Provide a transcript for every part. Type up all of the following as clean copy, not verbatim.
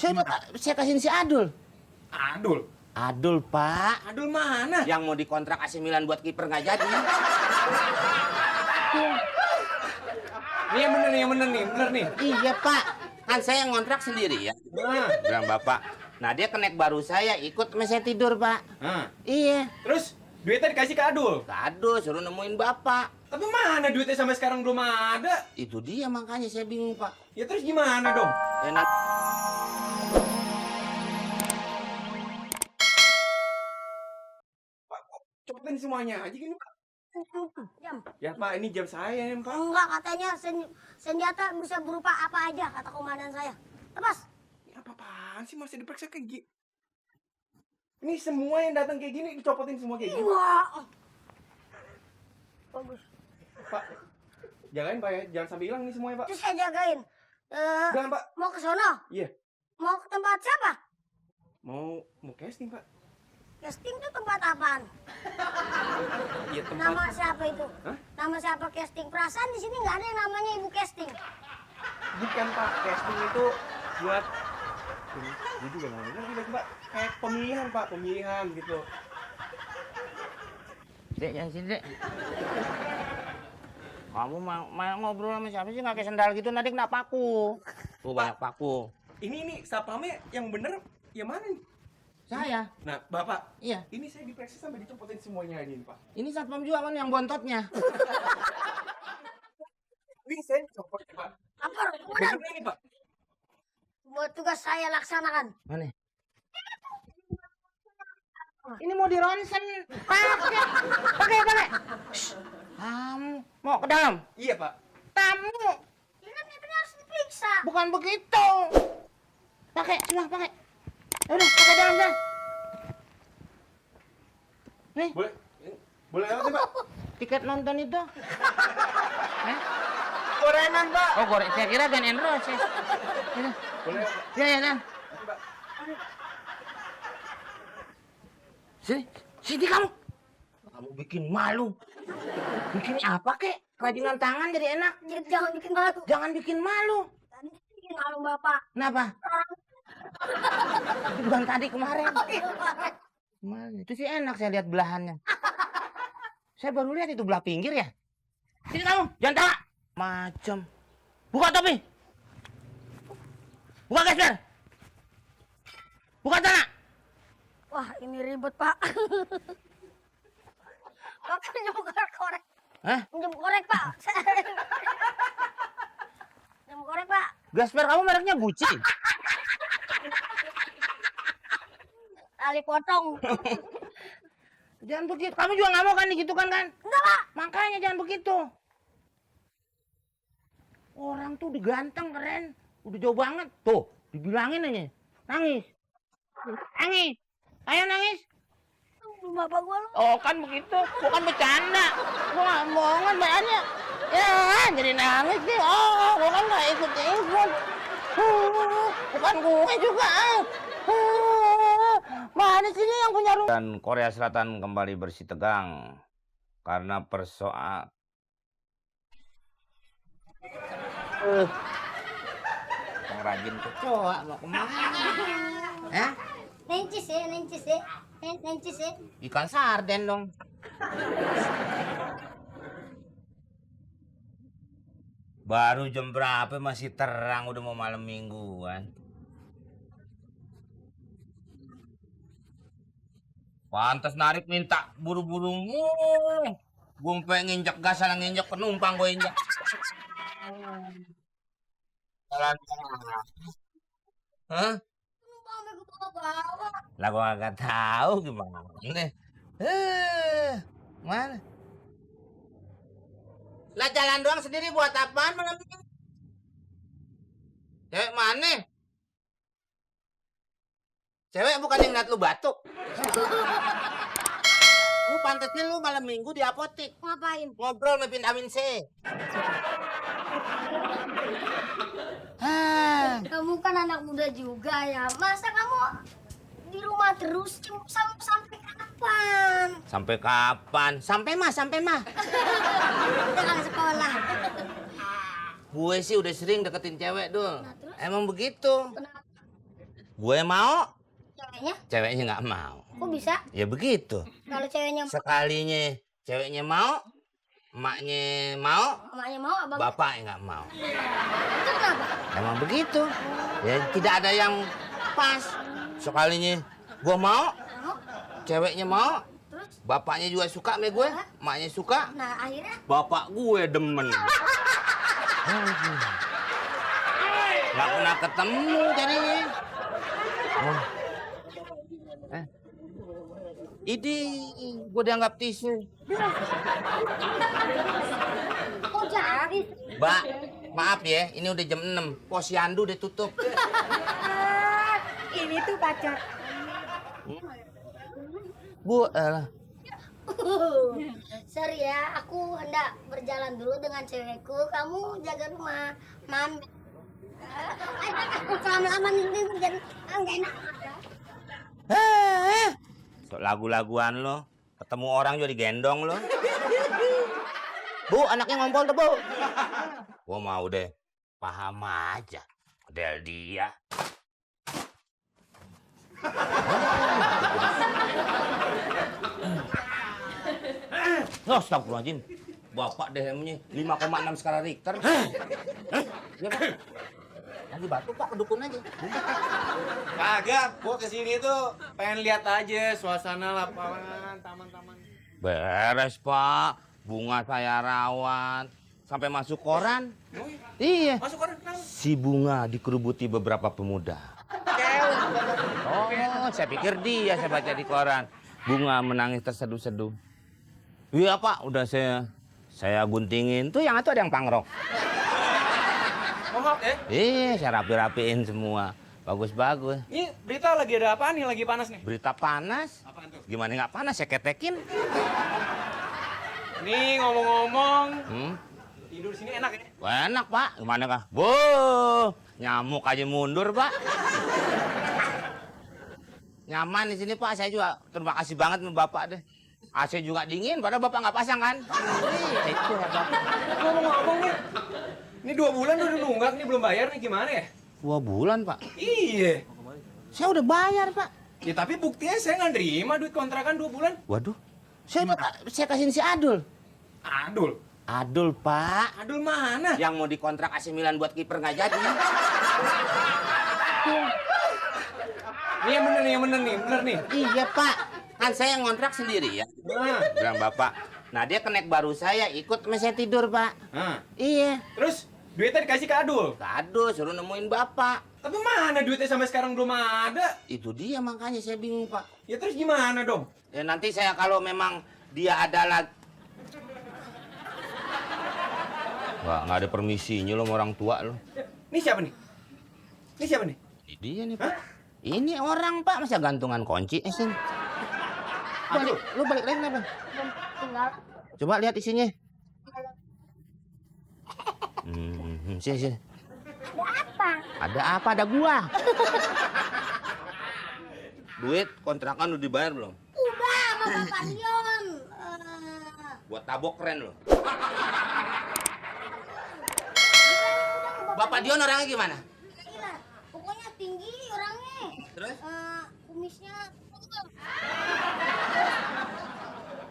Saya kasihin si Adul. Adul? Adul, Pak. Adul mana? Yang mau dikontrak AC Milan buat kiper nggak jadi. Ini yang bener nih. Iya, Pak. Kan saya ngontrak sendiri ya. Bilang Bapak. Nah, dia connect baru saya, ikut sama saya tidur, Pak. Iya. Terus duitnya dikasih ke Adul? Ke Adul, suruh nemuin Bapak. Tapi mana duitnya sampai sekarang belum ada? Itu dia makanya saya bingung, Pak. Ya terus gimana dong? Enak. Copotin semuanya aja gini, Pak. Jam. Ya Pak, ini jam saya Pak. Enggak, katanya senjata bisa berupa apa aja, kata komandan saya. Lepas. Ini apa-apaan sih masih diperiksa kayak gini? Ini semua yang datang kayak gini dicopotin semua kayak gini. Wah. Bagus. Pak, jagain Pak ya, jangan sampai hilang nih semuanya Pak. Itu saya jagain. Jangan Pak. Mau ke sono? Iya. Mau ke tempat siapa? Mau casting Pak. Casting itu tempat apaan? Iya tempat. Nama siapa itu? Hah? Nama siapa casting? Perasaan di sini nggak ada yang namanya ibu casting. Bukan Pak, casting itu buat ini juga namanya Pak. Kayak pemilihan Pak, pemilihan gitu. Dek, jangan sini, Dek. Kamu mau ngobrol sama siapa sih nggak kayak sendal gitu, nanti kena paku. Tuh banyak paku. Ini satpamnya yang bener yang mana nih? Saya. Nah, Bapak. Iya. Ini saya diperiksa sampai dicopotin semuanya ini, Pak. Ini satpam juga kan yang bontotnya. Ini saya copot, Pak. Apa? Bener ini, Pak. Buat tugas saya laksanakan. Mana? Ini mau di ronsen. Pakai. Kamu mau ke dalam? Iya, Pak. Tamu. Ya kan itu harus diperiksa. Bukan begitu. Pakai. Udah, pakai dalam. Nih, Boleh lewat nih, Pak. tiket nonton itu. Gorengan, Pak. Oh, goreng. Saya kira Gun N' Roses. Boleh. Ya. Makasih, Pak. Sini kamu. Kamu bikin malu. Bikin apa, kek? Kerajinan tangan jadi enak. Jangan bikin malu. Jangan bikin malu. Tadi bikin malu Bapak. Kenapa? Itu bukan tadi kemarin. Oh, iya, Pak. Kemarin. Itu sih enak saya lihat belahannya. Saya baru lihat itu belah pinggir ya. Sini kamu, jangan tawa. Macam. Buka topi. Buka gesper. Buka celana. Wah, ini ribet, Pak. Bapak minjem korek. Hah? Minjem korek, Pak. Minjem korek, Pak. Gesper kamu mereknya Gucci. Tali potong. Jangan begitu. Kamu juga nggak mau kan gitu kan? Enggak, Pak. Makanya jangan begitu. Orang tuh udah ganteng, keren. Udah jauh banget. Tuh, dibilangin aja. Nangis. Ayo nangis. Bapak gua lu. Oh kan begitu. Bukan bercanda. Gua nggak bohongan bayarnya. Ya, jadi nangis deh. Oh, gua kan nggak ikut. Bukan gue juga. Mana sih ini yang punya rumah? Dan Korea Selatan kembali bersih tegang karena persoalan. Pengrajin kecoa mau kemana? Nencis ya. Ikan sarden dong. Baru jam berapa masih terang, udah mau malam mingguan. Pantas narik minta buru-buru mulu. Gue pengen nginjek gas, salah nginjek penumpang gue injek. Jalan. Hah? Lah gue gak tahu gimana. Mana? Lah jalan doang sendiri buat apaan malam ini? Cewek mana? Cewek bukan yang ngeliat lu batuk. Lu pantasnya lu malam minggu di apotek. Ngapain? Ngobrol sama vitamin C. Kamu kan anak muda juga ya. Masa kamu di rumah terus sampai kapan? Sampai kapan? Sampai mah. Jangan sekolah. Gue sih udah sering deketin cewek, Dul. Nah, terus? Emang begitu. Kenapa? Gue mau, Ceweknya? ceweknya nggak mau. Kok bisa? Ya begitu. Kalau ceweknya Sekalinya ceweknya mau, emaknya mau, emaknya mau, abang bapaknya nggak mau. itu kenapa? Emang begitu. Ya tidak ada yang pas. Sekalinya gue mau, Mau? ceweknya mau, Terus? bapaknya juga suka sama gue, emaknya suka, Nah, akhirnya bapak gue demen. Nggak pernah ketemu jadinya. Oh. Ini gue dianggap tisu. kok jadi? Mbak, maaf ya, ini udah jam 6. Posyandu udah tutup. Ini tuh pacar. Bu, Sorry ya, aku hendak berjalan dulu dengan cewekku. Kamu jaga rumah, Mam. Aku lama-lama ini jadi enggak enak. so, lagu-laguan lo. Ketemu orang juga digendong lo. Bu, anaknya ngompol tuh, Bu. Gua mau deh. Paham aja. Model dia. Oh, astagfirullahaladzim. Bapak DM-nya 5,6 skala Richter. Ya, Pak. Lagi batuk, Pak. Kedukun aja. Kagak, gua kesini tuh pengen lihat aja suasana lapangan, taman-taman. Beres, Pak. Bunga saya rawat. Sampai masuk koran. Oh, Iya. masuk orang kenapa? Si Bunga dikerubuti beberapa pemuda. Oh, saya pikir dia saya baca di koran. Bunga menangis terseduh-seduh. Iya, Pak. Udah saya guntingin. Tuh yang itu ada yang pangrok. Mohok ya? Saya rapi-rapiin semua. Bagus-bagus. Ini berita lagi ada apaan nih? Lagi panas nih. Berita panas. Apaan tuh? Gimana nggak panas? Saya ketekin. Nih ngomong-ngomong, tidur sini enak ya? Wah, enak, Pak. Gimana kah? Bu, nyamuk aja mundur, Pak. Nyaman di sini, Pak. Saya juga terima kasih banget sama Bapak deh. AC juga dingin, padahal Bapak nggak pasang kan? Itu ya, Bapak. Ngomong-ngomong nih, ini 2 bulan udah nunggak nih belum bayar nih gimana ya? 2 bulan, Pak. Iya. Saya udah bayar, Pak. Ya tapi buktinya saya nggak nerima duit kontrakan 2 bulan. Waduh. Saya kasihin si Adul. Adul. Adul, Pak. Adul mana? Yang mau dikontrak AC Milan buat kiper nggak jadi. Ini yang bener nih, bener nih. Iya, Pak. Kan saya yang ngontrak sendiri ya. Nah, Bilang Bapak. Nah, dia kenek baru saya ikut sama saya tidur, Pak. nah. Iya. Terus duitnya dikasih ke Adul. Kado, suruh nemuin Bapak. Tapi mana duitnya sampai sekarang belum ada? Itu dia makanya saya bingung, Pak. Ya terus gimana dong? Ya nanti saya kalau memang dia adalah... Nggak ada permisinya lo sama orang tua lo. Ini siapa nih? Ini siapa nih? Ini dia nih, Pak. Ini orang, Pak. Masa gantungan kunci? Sin. Balik, lu balik lagi kenapa? Tinggal Coba lihat isinya. Sini, sini. apa? Ada apa? Ada gua. Duit kontrakan udah dibayar belum? Udah sama Bapak Dion. Buat tabok keren lo. Bapak Dion orangnya gimana? Gila, pokoknya tinggi orangnya. Terus? Kumisnya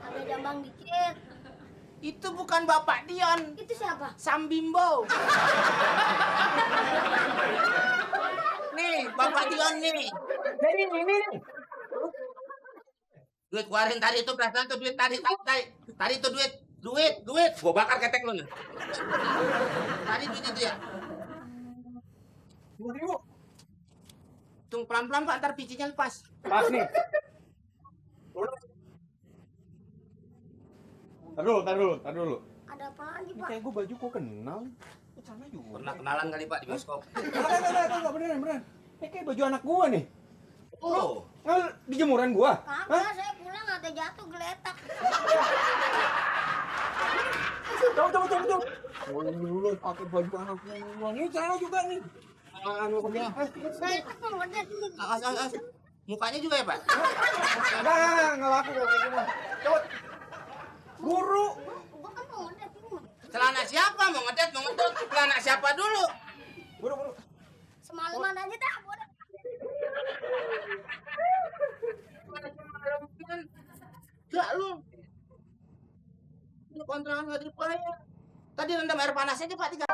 ada jambang dikit. Itu bukan Bapak Dion. Itu siapa? Sam Bimbo. Nih, Bapak Dion nih. Ini. Duit keluarin tadi itu perasaan tuh duit tadi itu duit. Gua bakar ketek lu nih. Tadi duit itu ya. 20.000. Tung pelan-pelan Pak, ntar pincinya lepas. Pas nih. Tar dulu. Ada apa lagi, Ini Pak? kayak gue baju kok kenal. Sana juga. Pernah kenalan kali Pak di bioskop? Enggak, beneran. Ini kayak baju anak gua nih. Oh. Nggak di jemuran gua. Kagak, saya pulang ada jatuh geletak. Coba. Dulu pakai baju anak gua. Ini saya juga nih. Saya itu udah Awas. Mukanya juga ya Pak? Enggak laku kok kayak gini. Coba. Guru. gua kan mau ngedet ini. Celana siapa mau ngedet? Celana siapa dulu? Guru. Semalaman aja dah, gua udah kontrakan nggak dibayar. Tadi rendam air panas aja Pak 3